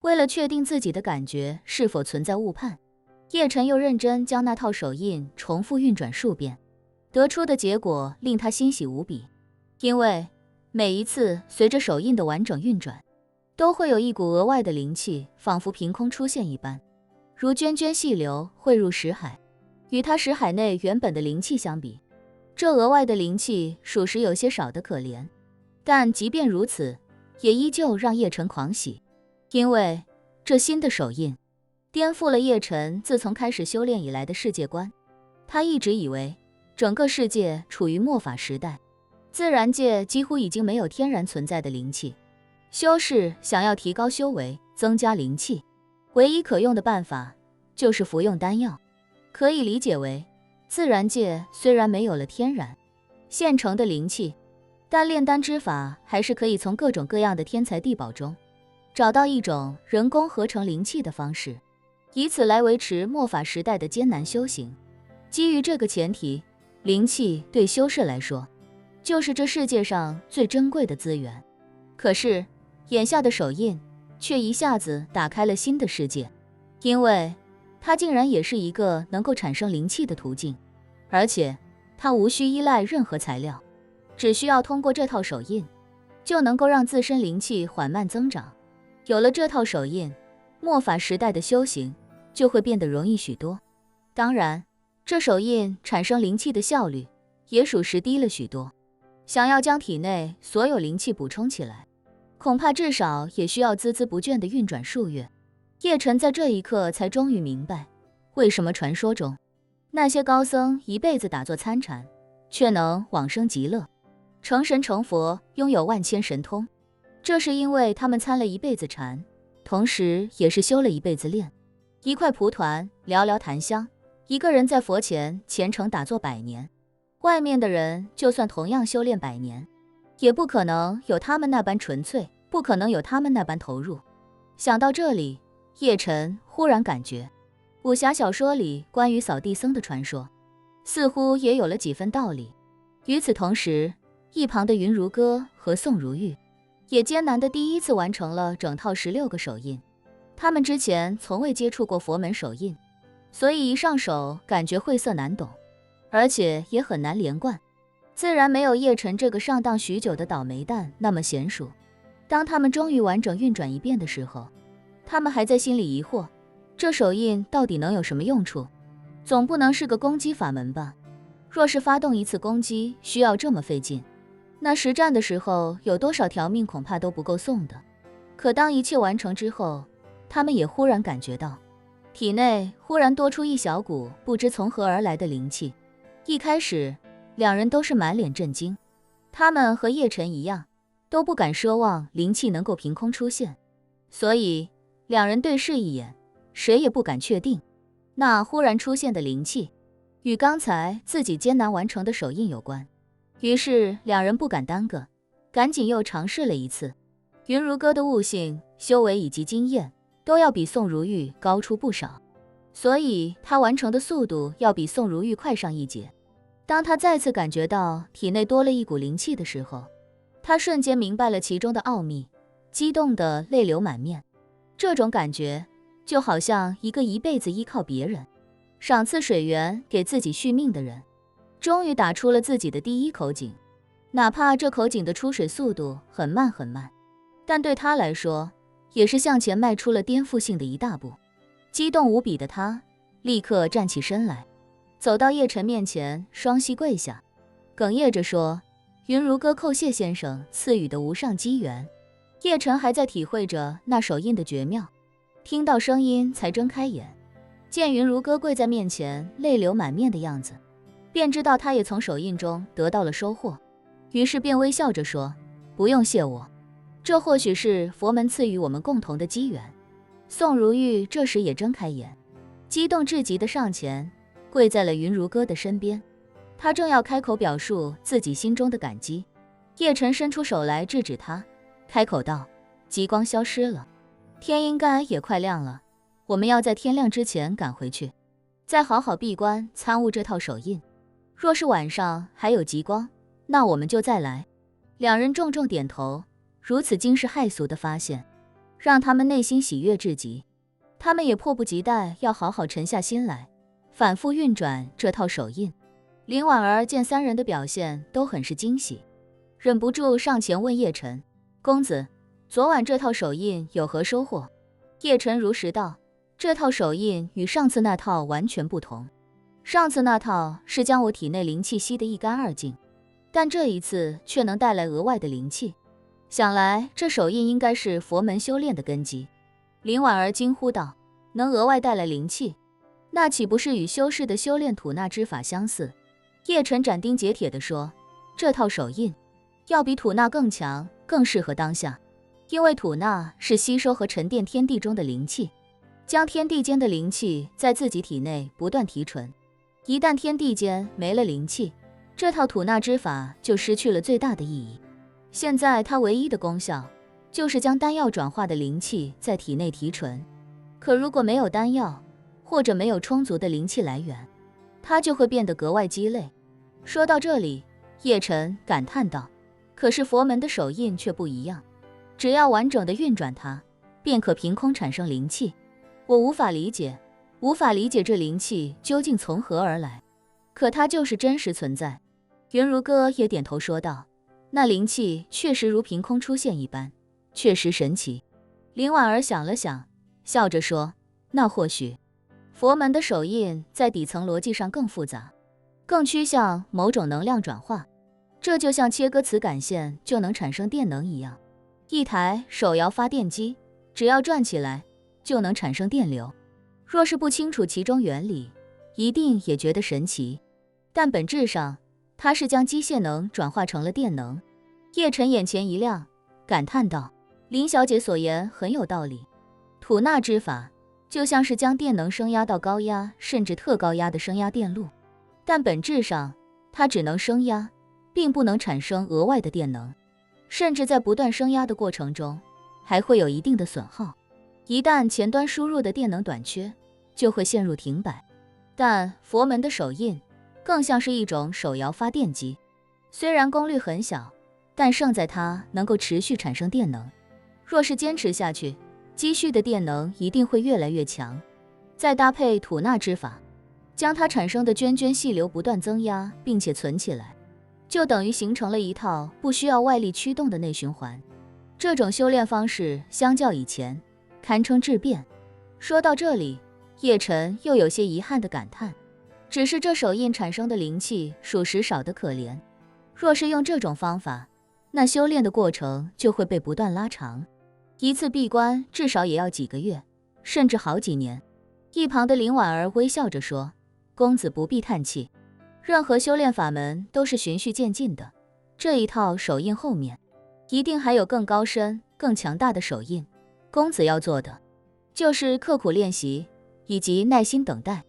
为了确定自己的感觉是否存在误判，叶晨又认真将那套手印重复运转数遍，得出的结果令他欣喜无比。因为每一次随着手印的完整运转，都会有一股额外的灵气仿佛凭空出现一般，如涓涓细流汇入识海。与他识海内原本的灵气相比，这额外的灵气属实有些少得可怜，但即便如此，也依旧让叶晨狂喜。因为这新的手印颠覆了叶晨自从开始修炼以来的世界观。他一直以为整个世界处于末法时代，自然界几乎已经没有天然存在的灵气，修士想要提高修为增加灵气，唯一可用的办法就是服用丹药。可以理解为，自然界虽然没有了天然现成的灵气，但炼丹之法还是可以从各种各样的天材地宝中找到一种人工合成灵气的方式，以此来维持末法时代的艰难修行。基于这个前提，灵气对修士来说就是这世界上最珍贵的资源。可是眼下的手印却一下子打开了新的世界，因为它竟然也是一个能够产生灵气的途径，而且它无需依赖任何材料，只需要通过这套手印就能够让自身灵气缓慢增长。有了这套手印，末法时代的修行就会变得容易许多。当然，这手印产生灵气的效率也属实低了许多，想要将体内所有灵气补充起来，恐怕至少也需要孜孜不倦地运转数月。叶晨在这一刻才终于明白，为什么传说中那些高僧一辈子打坐参禅，却能往生极乐，成神成佛，拥有万千神通。这是因为他们参了一辈子禅，同时也是修了一辈子炼。一块蒲团，寥寥檀香，一个人在佛前虔诚打坐100年，外面的人就算同样修炼100年，也不可能有他们那般纯粹，不可能有他们那般投入。想到这里，叶晨忽然感觉武侠小说里关于扫地僧的传说似乎也有了几分道理。与此同时，一旁的云如歌和宋如玉也艰难地第一次完成了整套16个手印。他们之前从未接触过佛门手印，所以一上手感觉晦涩难懂，而且也很难连贯，自然没有叶晨这个上当许久的倒霉蛋那么娴熟。当他们终于完整运转一遍的时候，他们还在心里疑惑，这手印到底能有什么用处？总不能是个攻击法门吧？若是发动一次攻击需要这么费劲，那实战的时候有多少条命恐怕都不够送的。可当一切完成之后，他们也忽然感觉到体内忽然多出一小股不知从何而来的灵气。一开始两人都是满脸震惊，他们和叶晨一样都不敢奢望灵气能够凭空出现，所以两人对视一眼，谁也不敢确定那忽然出现的灵气与刚才自己艰难完成的手印有关。于是两人不敢耽搁，赶紧又尝试了一次。云如歌的悟性、修为以及经验都要比宋如玉高出不少，所以他完成的速度要比宋如玉快上一截。当他再次感觉到体内多了一股灵气的时候，他瞬间明白了其中的奥秘，激动得泪流满面。这种感觉就好像一个一辈子依靠别人赏赐水源给自己续命的人，终于打出了自己的第一口井，哪怕这口井的出水速度很慢很慢，但对他来说也是向前迈出了颠覆性的一大步。激动无比的他立刻站起身来，走到叶晨面前，双膝跪下，哽咽着说：“云如歌叩谢先生赐予的无上机缘。”叶晨还在体会着那手印的绝妙，听到声音才睁开眼，见云如歌跪在面前泪流满面的样子，便知道他也从手印中得到了收获，于是便微笑着说：“不用谢我，这或许是佛门赐予我们共同的机缘。”宋如玉这时也睁开眼，激动至极地上前跪在了云如歌的身边。他正要开口表述自己心中的感激，叶晨伸出手来制止他，开口道：“极光消失了，天应该也快亮了，我们要在天亮之前赶回去，再好好闭关参悟这套手印。若是晚上还有极光，那我们就再来。”两人重重点头，如此惊世骇俗的发现让他们内心喜悦至极。他们也迫不及待要好好沉下心来，反复运转这套手印。林婉儿见三人的表现都很是惊喜，忍不住上前问叶晨：“公子，昨晚这套手印有何收获？”叶晨如实道：“这套手印与上次那套完全不同。上次那套是将我体内灵气吸得一干二净，但这一次却能带来额外的灵气。想来这手印应该是佛门修炼的根基。”林婉儿惊呼道：“能额外带来灵气，那岂不是与修士的修炼吐纳之法相似？”叶晨斩钉截铁地说：“这套手印要比吐纳更强，更适合当下。因为吐纳是吸收和沉淀天地中的灵气，将天地间的灵气在自己体内不断提纯。一旦天地间没了灵气，这套吐纳之法就失去了最大的意义。现在它唯一的功效就是将丹药转化的灵气在体内提纯。可如果没有丹药，或者没有充足的灵气来源，它就会变得格外鸡肋。”说到这里，叶晨感叹道：“可是佛门的手印却不一样，只要完整的运转它，便可凭空产生灵气。我无法理解这灵气究竟从何而来，可它就是真实存在。”云如歌也点头说道：“那灵气确实如凭空出现一般，确实神奇。”林婉儿想了想，笑着说：“那或许佛门的手印在底层逻辑上更复杂，更趋向某种能量转化，这就像切割磁感线就能产生电能一样。一台手摇发电机，只要转起来，就能产生电流。若是不清楚其中原理，一定也觉得神奇。但本质上，它是将机械能转化成了电能。”叶晨眼前一亮，感叹道：“林小姐所言很有道理。吐纳之法就像是将电能升压到高压甚至特高压的升压电路，但本质上它只能升压，并不能产生额外的电能，甚至在不断升压的过程中还会有一定的损耗。一旦前端输入的电能短缺，就会陷入停摆。但佛门的手印更像是一种手摇发电机，虽然功率很小，但胜在它能够持续产生电能。若是坚持下去，积蓄的电能一定会越来越强。再搭配吐纳之法，将它产生的涓涓细流不断增压，并且存起来，就等于形成了一套不需要外力驱动的内循环。这种修炼方式相较以前堪称质变。”说到这里，叶晨又有些遗憾的感叹，只是这手印产生的灵气属实少得可怜。若是用这种方法，那修炼的过程就会被不断拉长，一次闭关至少也要几个月，甚至好几年。一旁的林婉儿微笑着说：“公子不必叹气，任何修炼法门都是循序渐进的，这一套手印后面一定还有更高深、更强大的手印。公子要做的就是刻苦练习，以及耐心等待。”